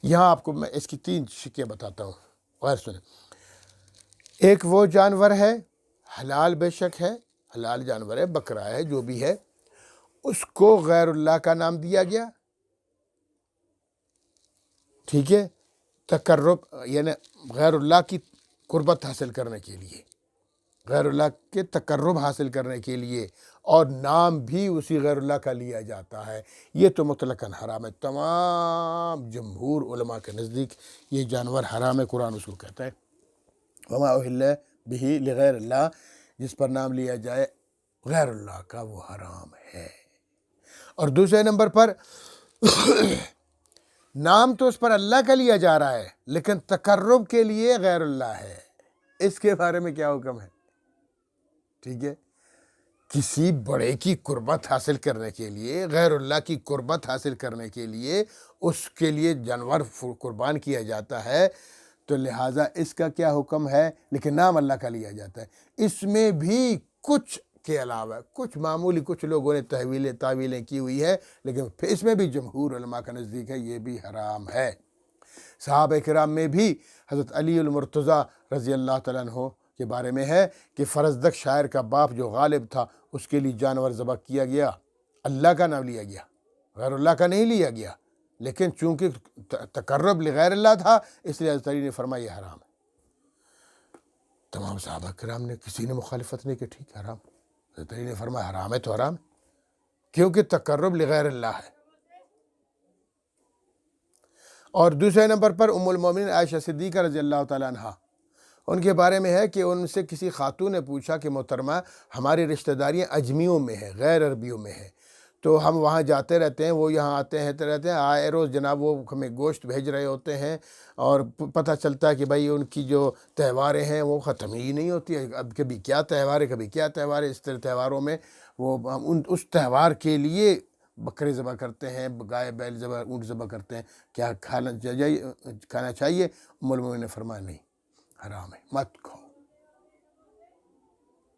یہاں آپ کو میں اس کی 3 شکیں بتاتا ہوں، غور سنیں۔ ایک وہ جانور ہے، حلال بے شک ہے، حلال جانور ہے، بکرا ہے، جو بھی ہے، اس کو غیر اللہ کا نام دیا گیا، ٹھیک ہے، تقرب یعنی غیر اللہ کی قربت حاصل کرنے کے لیے، غیر اللہ کے تقرب حاصل کرنے کے لیے، اور نام بھی اسی غیر اللہ کا لیا جاتا ہے، یہ تو مطلقاً حرام ہے۔ تمام جمہور علماء کے نزدیک یہ جانور حرام ہے، قرآن اس کو کہتا ہے وما اہل بہ لغیر اللہ، جس پر نام لیا جائے غیر اللہ کا، وہ حرام ہے۔ اور دوسرے نمبر پر نام تو اس پر اللہ کا لیا جا رہا ہے، لیکن تقرب کے لیے غیر اللہ ہے، اس کے بارے میں کیا حکم ہے؟ ٹھیک ہے، کسی بڑے کی قربت حاصل کرنے کے لیے، غیر اللہ کی قربت حاصل کرنے کے لیے اس کے لیے جانور قربان کیا جاتا ہے، تو لہٰذا اس کا کیا حکم ہے؟ لیکن نام اللہ کا لیا جاتا ہے۔ اس میں بھی کچھ کے علاوہ کچھ معمولی کچھ لوگوں نے تعویلیں کی ہوئی ہے، لیکن اس میں بھی جمہور علماء کا نزدیک ہے یہ بھی حرام ہے۔ صحابہ کرام میں بھی حضرت علی المرتضیٰ رضی اللہ تعالیٰ عنہ کے بارے میں ہے کہ فرزدق شاعر کا باپ جو غالب تھا، اس کے لیے جانور ذبح کیا گیا، اللہ کا نام لیا گیا، غیر اللہ کا نہیں لیا گیا، لیکن چونکہ تقرب لغیر اللہ تھا، اس لیے حضرت علی نے فرمایا یہ حرام ہے۔ تمام صحابہ کرام نے کسی نے مخالفت نہیں کہ ٹھیک حرام، حضرت علی نے فرمایا حرام ہے تو حرام ہے، کیونکہ تقرب لغیر اللہ ہے۔ اور دوسرے نمبر پر ام المومنین عائشہ صدیقہ رضی اللہ تعالیٰ عنہ، ان کے بارے میں ہے کہ ان سے کسی خاتون نے پوچھا کہ محترمہ، ہماری رشتہ داریاں اجمیوں میں ہیں، غیر عربیوں میں ہیں، تو ہم وہاں جاتے رہتے ہیں، وہ یہاں آتے رہتے ہیں، آئے روز جناب وہ ہمیں گوشت بھیج رہے ہوتے ہیں، اور پتہ چلتا ہے کہ بھائی ان کی جو تہواریں ہیں وہ ختم ہی نہیں ہوتی ہے، اب کبھی کیا تہوار ہے، کبھی کیا تہوار ہے، اس طرح تہواروں میں وہ اس تہوار کے لیے بکرے ذبح کرتے ہیں، گائے بیل ذبح، اونٹ ذبح کرتے ہیں، کیا کھانا چاہیے؟ ام المومنین نے فرمایا نہیں، حرام ہے، مت کھاؤ۔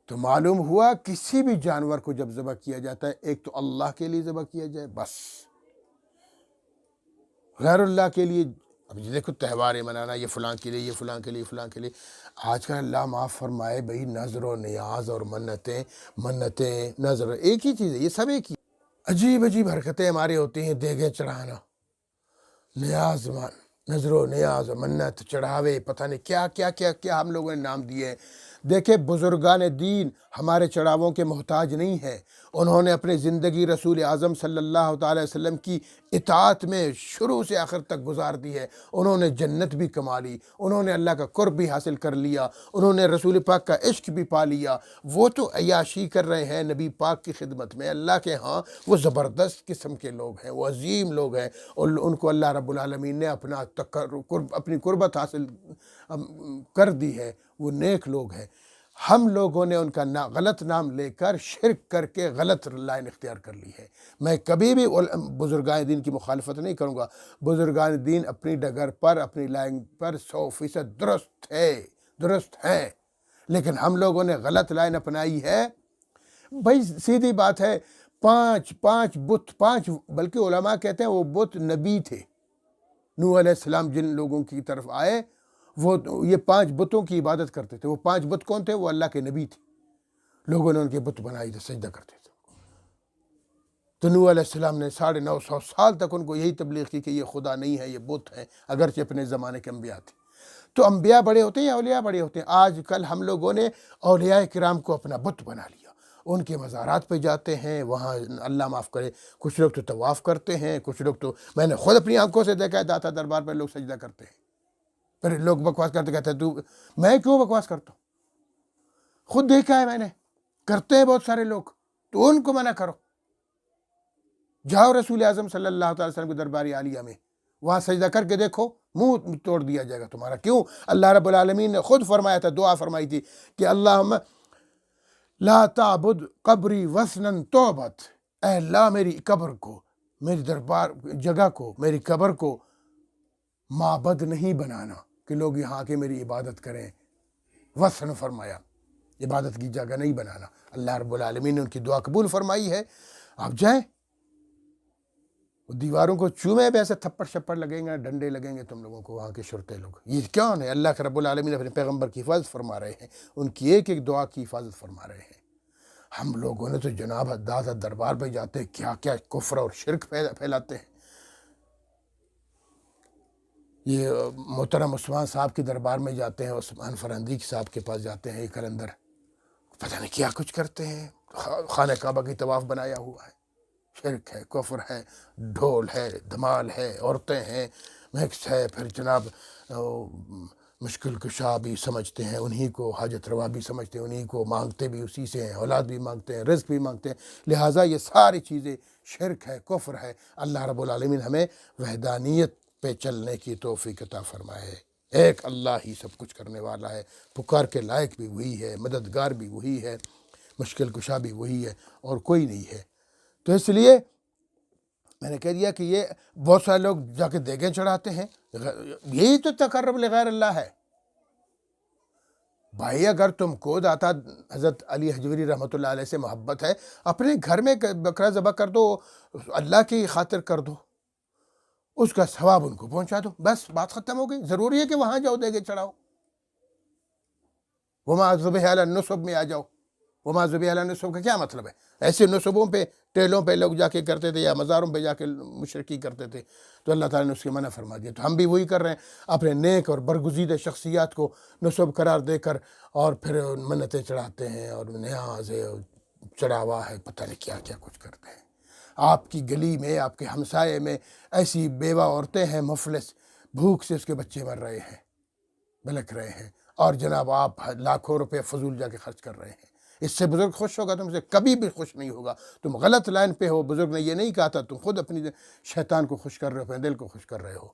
تو معلوم ہوا کسی بھی جانور کو جب ذبح کیا جاتا ہے، ایک تو اللہ کے لیے ذبح کیا جائے بس، غیر اللہ کے لیے اب دیکھو تہواریں منانا، یہ فلاں کے لیے، یہ فلاں کے لیے، فلاں کے لیے، آج کل اللہ معاف فرمائے بھئی نظر و نیاز اور منتیں نظر ایک ہی چیز ہے، یہ سب ایک ہی، عجیب عجیب حرکتیں ہماری ہوتی ہیں، دیگیں چڑھانا، نیاز نظر و نیاز و منت، چڑھاوے، پتہ نہیں کیا کیا کیا کیا ہم لوگوں نے نام دیے ہیں۔ دیکھیں بزرگان دین ہمارے چڑھاووں کے محتاج نہیں ہے۔ انہوں نے اپنی زندگی رسول اعظم صلی اللہ تعالی وسلم کی اطاعت میں شروع سے آخر تک گزار دی ہے۔ انہوں نے جنت بھی کما لی، انہوں نے اللہ کا قرب بھی حاصل کر لیا، انہوں نے رسول پاک کا عشق بھی پا لیا۔ وہ تو عیاشی کر رہے ہیں نبی پاک کی خدمت میں، اللہ کے ہاں وہ زبردست قسم کے لوگ ہیں، وہ عظیم لوگ ہیں، اور ان کو اللہ رب العالمین نے اپنی قربت حاصل کر دی ہے، وہ نیک لوگ ہیں۔ ہم لوگوں نے ان کا غلط نام لے کر شرک کر کے غلط لائن اختیار کر لی ہے۔ میں کبھی بھی بزرگان دین کی مخالفت نہیں کروں گا، بزرگان دین اپنی ڈگر پر اپنی لائن پر 100% درست ہے، لیکن ہم لوگوں نے غلط لائن اپنائی ہے۔ بھائی سیدھی بات ہے، پانچ بت، بلکہ علماء کہتے ہیں وہ بت نبی تھے۔ نوح علیہ السلام جن لوگوں کی طرف آئے وہ یہ 5 بتوں کی عبادت کرتے تھے۔ وہ 5 بت کون تھے؟ وہ اللہ کے نبی تھے۔ لوگوں نے ان کے بت بنائی تھے، سجدہ کرتے تھے۔ تو نوح علیہ السلام نے 950 سال تک ان کو یہی تبلیغ کی کہ یہ خدا نہیں ہے، یہ بت ہیں، اگرچہ اپنے زمانے کے انبیاء تھے۔ تو انبیاء بڑے ہوتے ہیں یا اولیاء بڑے ہوتے ہیں؟ آج کل ہم لوگوں نے اولیاء کرام کو اپنا بت بنا لیا، ان کے مزارات پہ جاتے ہیں، وہاں اللہ معاف کرے کچھ لوگ تو طواف کرتے ہیں، کچھ لوگ تو میں نے خود اپنی آنکھوں سے دیکھا ہے داتا دربار پہ لوگ سجدہ کرتے ہیں۔ پھر لوگ بکواس کرتے کہتے ہیں تو میں کیوں بکواس کرتا ہوں؟ خود دیکھا ہے میں نے، کرتے ہیں بہت سارے لوگ، تو ان کو منع کرو۔ جاؤ رسول اعظم صلی اللہ تعالی وسلم کے درباری عالیہ میں، وہاں سجدہ کر کے دیکھو، منہ توڑ دیا جائے گا تمہارا۔ کیوں؟ اللہ رب العالمین نے خود فرمایا تھا، دعا فرمائی تھی کہ اللہم لا تعبد قبری وثنا توبت، اے اللہ میری قبر کو، میری دربار جگہ کو، میری قبر کو معبد نہیں بنانا کہ لوگ یہاں کے میری عبادت کریں۔ وثن فرمایا، عبادت کی جگہ نہیں بنانا۔ اللہ رب العالمین نے ان کی دعا قبول فرمائی ہے۔ آپ جائیں، دیواروں کو چومے، ویسے تھپڑ شپڑ لگیں گے، ڈنڈے لگیں گے تم لوگوں کو وہاں کے شرطے لوگ۔ یہ کون ہے؟ اللہ کے رب العالمین اپنے پیغمبر کی حفاظت فرما رہے ہیں، ان کی ایک ایک دعا کی حفاظت فرما رہے ہیں۔ ہم لوگوں نے تو جناب داتا دربار پہ جاتے کیا کیا کفر اور شرک پھیلاتے ہیں۔ یہ محترم عثمان صاحب کے دربار میں جاتے ہیں، عثمان فرہنگی صاحب کے پاس جاتے ہیں، ایک کلندر، پتہ نہیں کیا کچھ کرتے ہیں، خانہ کعبہ کی طواف بنایا ہوا ہے، شرک ہے، کفر ہے، ڈھول ہے، دھمال ہے، عورتیں ہیں، میکس ہے، پھر جناب مشکل کشا بھی سمجھتے ہیں انہی کو، حاجت روا بھی سمجھتے ہیں انہی کو، مانگتے بھی اسی سے ہیں، اولاد بھی مانگتے ہیں، رزق بھی مانگتے ہیں۔ لہٰذا یہ ساری چیزیں شرک ہے، کفر ہے۔ اللہ رب العالمین ہمیں وحدانیت پہ چلنے کی توفیق عطا فرمائے۔ ایک اللہ ہی سب کچھ کرنے والا ہے، پکار کے لائق بھی وہی ہے، مددگار بھی وہی ہے، مشکل کشا بھی وہی ہے، اور کوئی نہیں ہے۔ تو اس لیے میں نے کہہ دیا کہ یہ بہت سارے لوگ جا کے دیگیں چڑھاتے ہیں، یہی تو تقرب لغیر اللہ ہے۔ بھائی اگر تم کو داتا حضرت علی حجویری رحمۃ اللہ علیہ سے محبت ہے، اپنے گھر میں بکرا ذبح کر دو، اللہ کی خاطر کر دو، اس کا ثواب ان کو پہنچا دو، بس بات ختم ہو گئی۔ ضروری ہے کہ وہاں جاؤ دیگے چڑھاؤ، وما ذبح علی النصب میں آ جاؤ۔ وما ذبح علی النصب کا کیا مطلب ہے؟ ایسے نصبوں پہ، ٹیلوں پہ لوگ جا کے کرتے تھے، یا مزاروں پہ جا کے مشرکی کرتے تھے، تو اللہ تعالیٰ نے اس کے منع فرما دیا۔ تو ہم بھی وہی کر رہے ہیں، اپنے نیک اور برگزیدہ شخصیات کو نصب قرار دے کر اور پھر منتیں چڑھاتے ہیں، اور نیاز ہے، چڑھاوا ہے، پتہ نہیں کیا کیا کچھ کرتے ہیں۔ آپ کی گلی میں، آپ کے ہمسائے میں ایسی بیوہ عورتیں ہیں مفلس، بھوک سے اس کے بچے مر رہے ہیں، بلک رہے ہیں، اور جناب آپ لاکھوں روپے فضول جا کے خرچ کر رہے ہیں۔ اس سے بزرگ خوش ہوگا؟ تم سے کبھی بھی خوش نہیں ہوگا۔ تم غلط لائن پہ ہو، بزرگ نے یہ نہیں کہا تھا، تم خود اپنی شیطان کو خوش کر رہے ہو، اپنے دل کو خوش کر رہے ہو،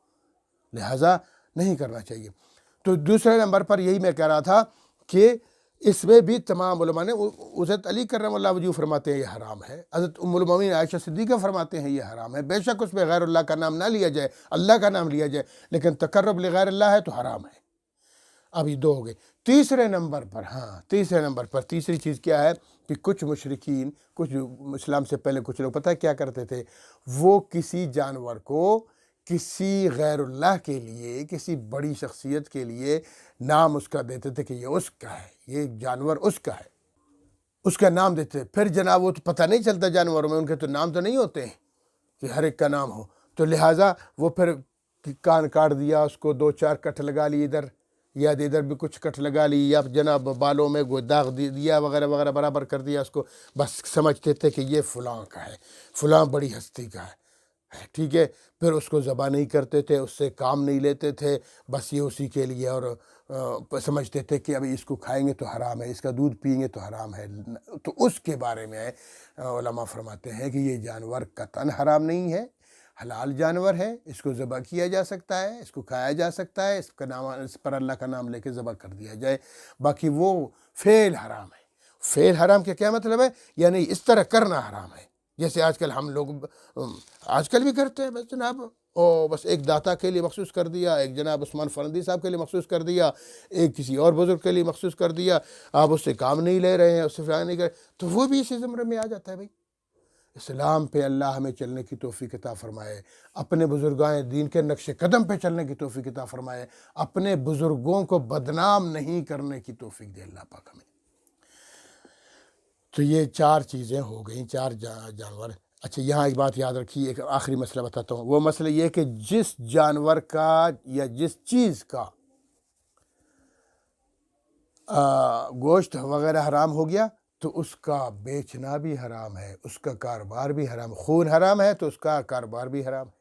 لہٰذا نہیں کرنا چاہیے۔ تو دوسرے نمبر پر یہی میں کہہ رہا تھا کہ اس میں بھی تمام علماء نے، حضرت علی کرم اللہ وجہہ فرماتے ہیں یہ حرام ہے، حضرت ام المومنین عائشہ صدیقہ فرماتے ہیں یہ حرام ہے۔ بے شک اس میں غیر اللہ کا نام نہ لیا جائے، اللہ کا نام لیا جائے، لیکن تقرب لغیر اللہ ہے تو حرام ہے۔ اب یہ 2 ہو گئے۔ تیسرے نمبر پر تیسری چیز کیا ہے کہ کچھ مشرکین، کچھ اسلام سے پہلے کچھ لوگ پتہ کیا کرتے تھے، وہ کسی جانور کو کسی غیر اللہ کے لیے، کسی بڑی شخصیت کے لیے نام اس کا دیتے تھے کہ یہ اس کا ہے، یہ جانور اس کا ہے، اس کا نام دیتے۔ پھر جناب وہ تو پتہ نہیں چلتا جانوروں میں، ان کے تو نام تو نہیں ہوتے ہیں کہ ہر ایک کا نام ہو، تو لہٰذا وہ پھر کان کاٹ دیا، اس کو 2-4 کٹ لگا لی ادھر، یا ادھر بھی کچھ کٹ لگا لی یا جناب بالوں میں کوئی داغ دیا وغیرہ وغیرہ برابر کر دیا اس کو، بس سمجھتے تھے کہ یہ فلاں کا ہے، فلاں بڑی ہستی کا ہے، ٹھیک ہے، پھر اس کو ذبح نہیں کرتے تھے، اس سے کام نہیں لیتے تھے، بس یہ اسی کے لیے، اور سمجھتے تھے کہ ابھی اس کو کھائیں گے تو حرام ہے، اس کا دودھ پئیں گے تو حرام ہے۔ تو اس کے بارے میں علماء فرماتے ہیں کہ یہ جانور قطعاً حرام نہیں ہے، حلال جانور ہے، اس کو ذبح کیا جا سکتا ہے، اس کو کھایا جا سکتا ہے، اس پر اللہ کا نام لے کے ذبح کر دیا جائے، باقی وہ فعل حرام ہے۔ فعل حرام کا کیا مطلب ہے؟ یعنی اس طرح کرنا حرام ہے، جیسے آج کل ہم لوگ آج کل بھی کرتے ہیں، بس جناب بس ایک داتا کے لیے مخصوص کر دیا، ایک جناب عثمان فرندی صاحب کے لیے مخصوص کر دیا، ایک کسی اور بزرگ کے لیے مخصوص کر دیا، آپ اس سے کام نہیں لے رہے ہیں، اس سے فلاں نہیں کر رہے، تو وہ بھی اسی زمرے میں آ جاتا ہے۔ بھائی اسلام پہ اللہ ہمیں چلنے کی توفیق عطا فرمائے، اپنے بزرگان دین کے نقش قدم پہ چلنے کی توفیق عطا فرمائے، اپنے بزرگوں کو بدنام نہیں کرنے کی توفیق دے اللہ پاک ہمیں۔ تو یہ 4 چیزیں ہو گئیں، 4 جانور۔ اچھا یہاں ایک بات یاد رکھیے، ایک آخری مسئلہ بتاتا ہوں۔ وہ مسئلہ یہ کہ جس جانور کا یا جس چیز کا گوشت وغیرہ حرام ہو گیا تو اس کا بیچنا بھی حرام ہے، اس کا کاروبار بھی حرام، خون حرام ہے تو اس کا کاروبار بھی حرام ہے۔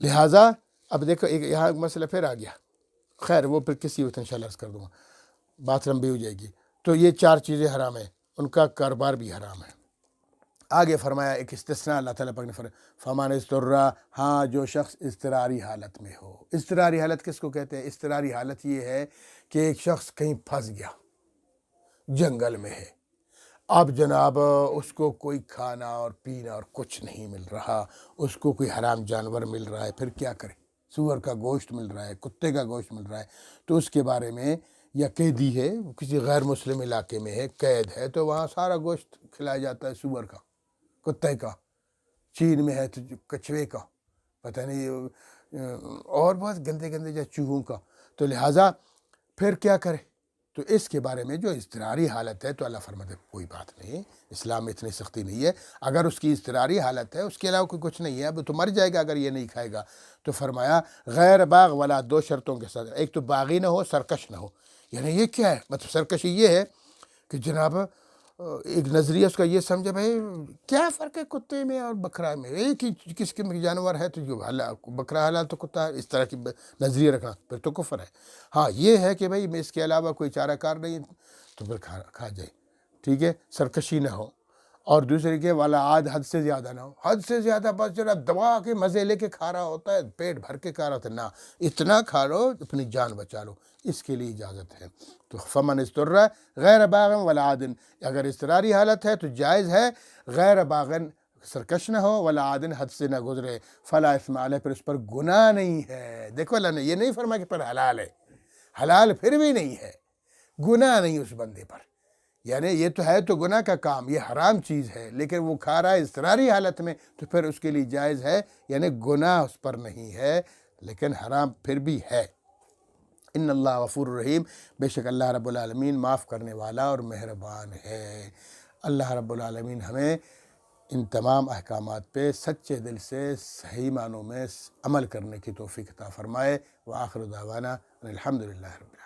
لہٰذا اب دیکھو یہاں ایک مسئلہ پھر آ گیا، خیر وہ پھر کسی وقت انشاءاللہ عرض کر دوں گا، بات لمبی ہو جائے گی۔ تو یہ 4 چیزیں حرام ہیں، ان کا کاروبار بھی حرام ہے۔ آگے فرمایا ایک استثناء اللہ تعالیٰ پاک نے فرمایا فَمَنِ اضْطُرَّ، ہاں جو شخص اضطراری حالت میں ہو۔ اضطراری حالت کس کو کہتے ہیں؟ اضطراری حالت یہ ہے کہ ایک شخص کہیں پھنس گیا، جنگل میں ہے، اب جناب اس کو کوئی کھانا اور پینا اور کچھ نہیں مل رہا، اس کو کوئی حرام جانور مل رہا ہے، پھر کیا کرے؟ سور کا گوشت مل رہا ہے، کتے کا گوشت مل رہا ہے، تو اس کے بارے میں، یا قیدی ہے کسی غیر مسلم علاقے میں ہے، قید ہے، تو وہاں سارا گوشت کھلایا جاتا ہے، سور کا، کتے کا، چین میں ہے تو کچھوے کا، پتہ نہیں اور بہت گندے گندے جو چوہوں کا، تو لہٰذا پھر کیا کرے؟ تو اس کے بارے میں جو اضطراری حالت ہے تو اللہ فرماتے ہیں کوئی بات نہیں، اسلام میں اتنی سختی نہیں ہے، اگر اس کی اضطراری حالت ہے، اس کے علاوہ کوئی کچھ نہیں ہے، اب تو مر جائے گا اگر یہ نہیں کھائے گا، تو فرمایا غیر باغ والا، 2 شرطوں کے ساتھ، ایک تو باغی نہ ہو، سرکش نہ ہو۔ یعنی یہ کیا ہے؟ مطلب سرکشی یہ ہے کہ جناب ایک نظریہ اس کا یہ سمجھے بھائی کیا فرق ہے کتے میں اور بکرا میں، ایک ہی قسم کے جانور ہے، تو جو بکرا حلال تو کتا ہے، اس طرح کی نظریہ رکھنا پھر تو کفر ہے۔ ہاں یہ ہے کہ بھائی میں اس کے علاوہ کوئی چارہ کار نہیں تو پھر کھا جائے، ٹھیک ہے، سرکشی نہ ہو۔ اور دوسرے کہ والا عاد، حد سے زیادہ نہ ہو، حد سے زیادہ بس ذرا دبا کے مزے لے کے کھا رہا ہوتا ہے، پیٹ بھر کے کھا رہا ہوتا ہے، نہ اتنا کھا لو اپنی جان بچا لو، اس کے لیے اجازت ہے۔ تو فمن اضطر غیر باغ ولا عاد، اگر اضطراری حالت ہے تو جائز ہے، غیر باغ سرکش نہ ہو، ولا عاد حد سے نہ گزرے، فلا اثم علیہ، پھر اس پر گناہ نہیں ہے۔ دیکھو اللہ نے یہ نہیں فرمایا کہ پر حلال ہے، حلال پھر بھی نہیں ہے، گناہ نہیں اس بندے پر، یعنی یہ تو ہے تو گناہ کا کام، یہ حرام چیز ہے، لیکن وہ کھا رہا ہے اضطراری حالت میں تو پھر اس کے لیے جائز ہے، یعنی گناہ اس پر نہیں ہے، لیکن حرام پھر بھی ہے۔ ان اللہ غفور الرحیم، بے شک اللہ رب العالمین معاف کرنے والا اور مہربان ہے۔ اللہ رب العالمین ہمیں ان تمام احکامات پہ سچے دل سے صحیح معنوں میں عمل کرنے کی توفیق عطا فرمائے۔ وآخر دعوانا الحمدللہ رب العالمین۔